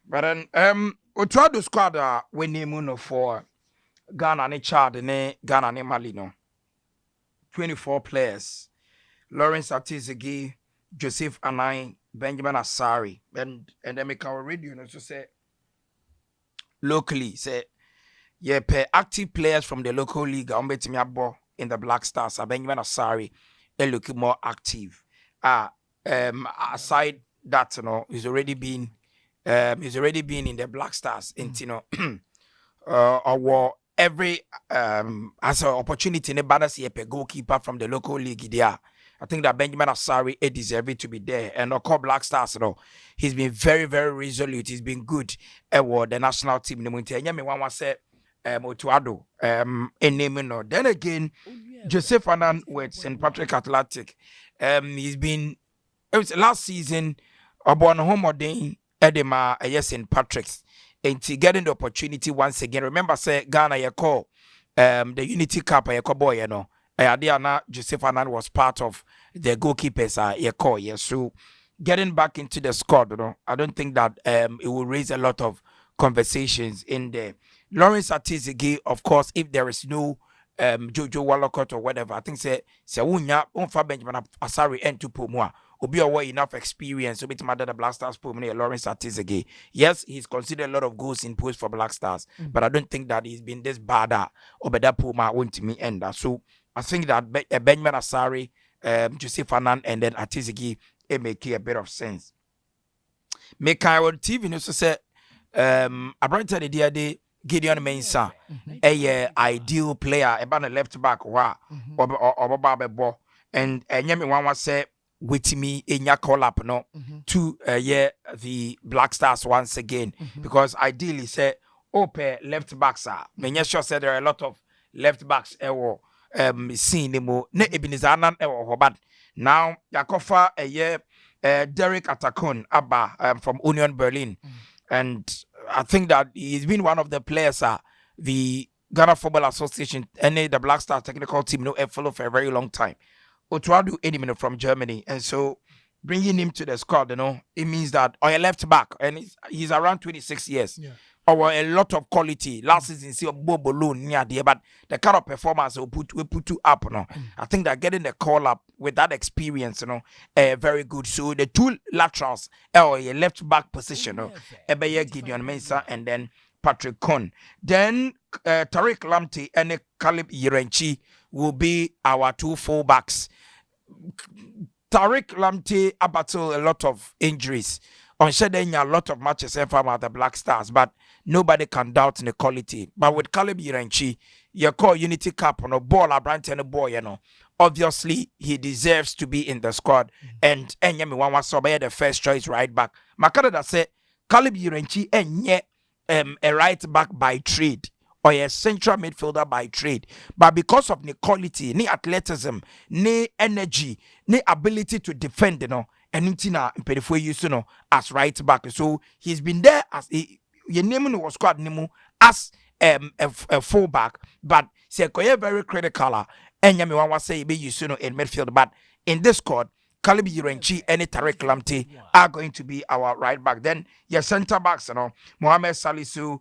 But then Otto Addo squad we name no for Ghana ne Chad ne Ghana ne Mali no. 24 players. Lawrence Atizigi, Joseph Anai, Benjamin Asari. And then make our radio so say locally say yeah, per active players from the local league in the Black Stars. Benjamin Asari, they look more active. Aside that, he's already been in the Black Stars. Or every as an opportunity in the balance here per goalkeeper from the local league there. I think that Benjamin Asari deserves to be there. And of course, Black Stars, he's been very, very resolute. He's been good at the national team. One say Otto Addo then again Joseph Anan with St. Patrick Athletic. He's been it was last season about home or day Edema St. Patrick's and getting the opportunity once again. Remember say Ghana you call the Unity Cup boy Adiana Joseph Anan was part of the goalkeepers so getting back into the squad, I don't think that it will raise a lot of conversations in there. Lawrence Atizigi, of course, if there is no Jojo Wallacott or whatever, I think say unya unfa Benjamin Asari and to Pomua. Obi away enough experience to be the Black Stars Pomua Lawrence Atizigi. Yes, he's considered a lot of goals in post for Black Stars, but I don't think that he's been this bad or better Puma won't me end. So I think that Benjamin Asari, Joseph Anan, and then Atizigi, it make a bit of sense. Make I on TV also say I brought the idea Gideon Mensah, a ideal player, about a left back, or Babo, and Yemi One say with me in your call up to the Black Stars once again, because ideally say left backs are. Menyesha said there are a lot of left backs seen them ne Ebinizanan but now Yakofa Derek Atakon Abba from Union Berlin, and I think that he's been one of the players the Ghana Football Association and the Black Stars technical team follow for a very long time. Otto Addo any from Germany, and so bringing him to the squad, it means that or a left back, and he's around 26 years. Yeah. Or a lot of quality. Last season, see a Bobo loan near there, but the kind of performance we put you up. I think that getting the call up with that experience, very good. So the two laterals, or a left back position, Ebeye Gideon Mensah and then Patrick Kohn. Then Tariq Lamptey and Caleb Irenchi will be our two fullbacks. Tariq Lamptey battled a lot of injuries. On shedding a lot of matches from the Black Stars, but nobody can doubt the quality. But with Caleb Irenchi, you call Unity Cup on a ball, a brand and a boy, obviously he deserves to be in the squad. And Yemi Wanwa Sobe the first choice right back. Makada said Caleb Irenchi and a right back by trade or a central midfielder by trade, but because of the quality, the athleticism, the energy, the ability to defend, and Mpedifo used as right back. So he's been there as your name was squad name as a fullback, but say very critical. And Yami Wanwa say be used in midfield, but in this squad, Caleb Irenchi and Tariq Lamptey are going to be our right back. Then your centre backs, Mohamed Salisu,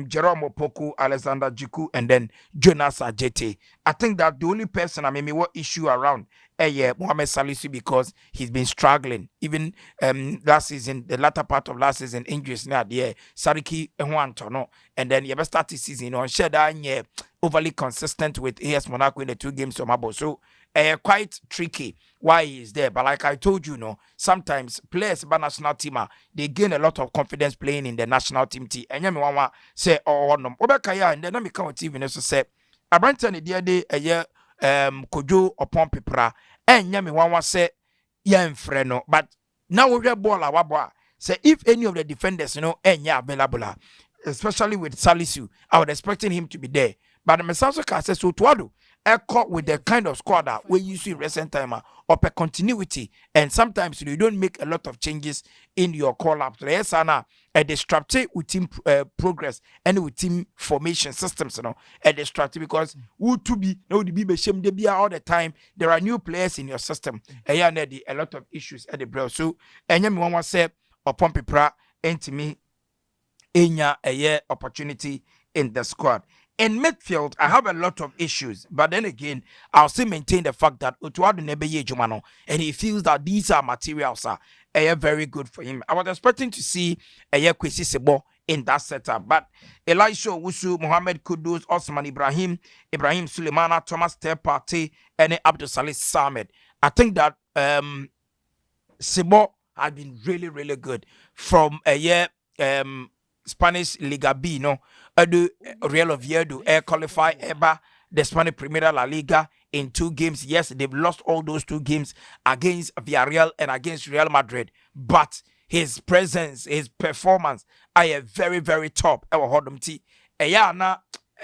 Jerome Opoku, Alexander Jiku, and then Jonas Ajete. I think that the only person what issue around Mohamed Salisu, because he's been struggling even last season, the latter part of last season, injuries now Sariki Enwanto, and then you start the season on Sheda overly consistent with AS Monaco in the 2 games from Abo. So quite tricky why he is there. But like I told you, sometimes players by national team they gain a lot of confidence playing in the national team. And you want say no Obekaya, and then I come TV and so say I Brenton the day a year Kojo upon Pipra and Yami Wanwa say freno, but now we are ball say if any of the defenders available, especially with Salisu, I would expecting him to be there. But the Mesanso says so to Addo caught with the kind of squad that we use in recent time or per continuity, and sometimes you don't make a lot of changes in your call up to the SANA and disrupt with team progress and with team formation systems, and disrupt because who to be no the be shame be all the time. There are new players in your system, and a lot of issues at the bro. So and you want to say upon Pipra and to me enya a year opportunity in the squad. In midfield, I have a lot of issues, but then again, I'll still maintain the fact that Otto Addo nebeye jumano, and he feels that these are materials are very good for him. I was expecting to see a year Kwesi Sebo in that setup, but Elisha Wusu, Mohamed Kudus, Osman Ibrahim Sulemana, Thomas Tepate, and Abdul Salih Samed. I think that Sebo has been really, really good from a year Spanish Liga B, no, Real Oviedo, qualify Eba, the Spanish Primera La Liga in 2 games. Yes, they've lost all those 2 games against Villarreal and against Real Madrid, but his presence, his performance, are very, very top.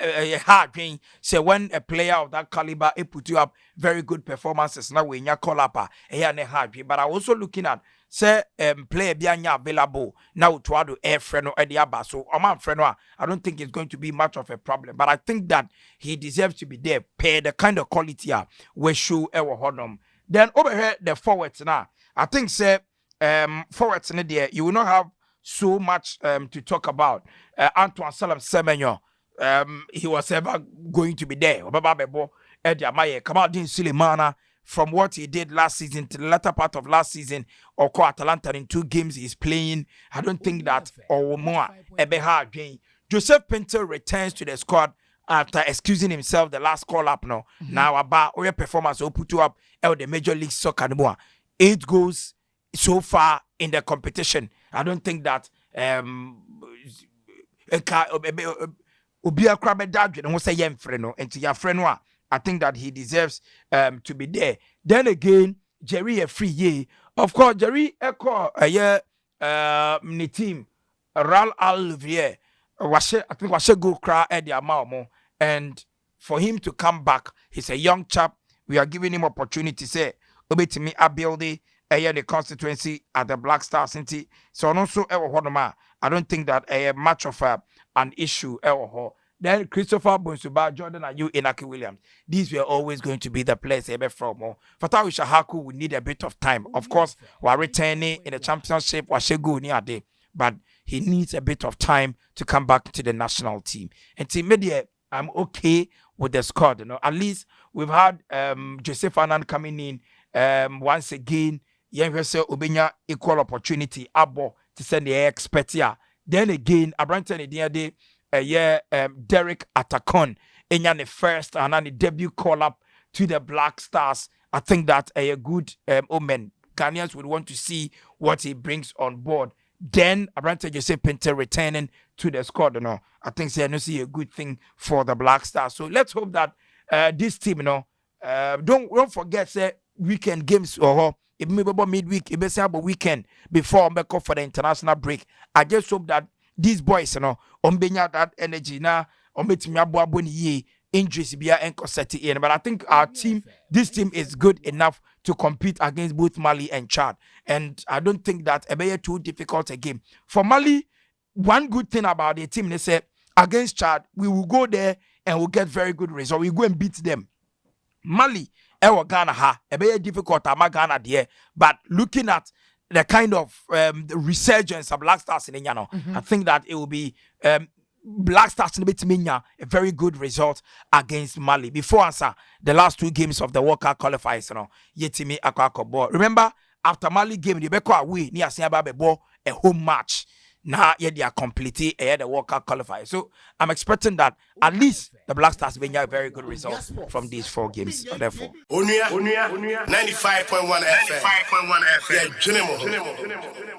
Hard thing. So when a player of that caliber put you up very good performances now when you call up hard. But I also looking at say player bianya available now to add air friend or Ediaba. So I don't think it's going to be much of a problem. But I think that he deserves to be there, pay the kind of quality we show our hodom. Then over here the forwards now. I think say forwards in there you will not have so much to talk about. Antoine Salam Semenyo. He was ever going to be there. Kamaldeen Sulemana, from what he did last season to the latter part of last season, or Atalanta in 2 games he's playing, I don't think that Onua Joseph Pinto returns to the squad after excusing himself the last call up now. Now about your performance will put you up the Major League Soccer 8 goals so far in the competition. I don't think that Obia Krabe Dadwin and say yem freno and to your friend I think that he deserves to be there. Then again, Jerry a free ye. Of course, Jerry echo a year mini team Ral Alvier I think was a good cry at the amount, and for him to come back, he's a young chap. We are giving him opportunity say obetimi abuild the constituency at the Black Stars City. So also I don't think that much of an issue. Then Christopher Bonsuba, Jordan and you, Inaki Williams. These were always going to be the players from. Fatawi Shahaku will need a bit of time. Of course, we're returning in the championship, but he needs a bit of time to come back to the national team. And to media, I'm okay with the squad. At least we've had Joseph Anand coming in once again. Obenya equal opportunity abo to send the expert here. Then again, Abranton Derek Atakon in the first and then the debut call up to the Black Stars. I think that a good omen. Ghanaians would want to see what he brings on board. Then Abranton Joseph Pinter returning to the squad. I think I see a good thing for the Black Stars. So let's hope that this team, don't forget say weekend games or if maybe about midweek, if say about weekend before I make up for the international break. I just hope that these boys, benya that energy now, injuries be in. But I think our team, this team is good enough to compete against both Mali and Chad. And I don't think that it be too difficult a game. For Mali, one good thing about the team, they say against Chad, we will go there and we'll get very good results. We go and beat them. Mali, Ghana a difficult Ghana there, but looking at the kind of the resurgence of Black Stars in Inyano, I think that it will be Black Stars in a very good result against Mali. Before answer the last 2 games of the World Cup qualifiers, Yetimi Akwakobo. Remember, after Mali game, the Beko away near Siababebo a home match. Now, they are completely the World Cup qualifier. So I'm expecting that at least the Black Stars will get very good results from these 4 games. Therefore, Onua 95.1 FM. 95.1 FM. Yeah,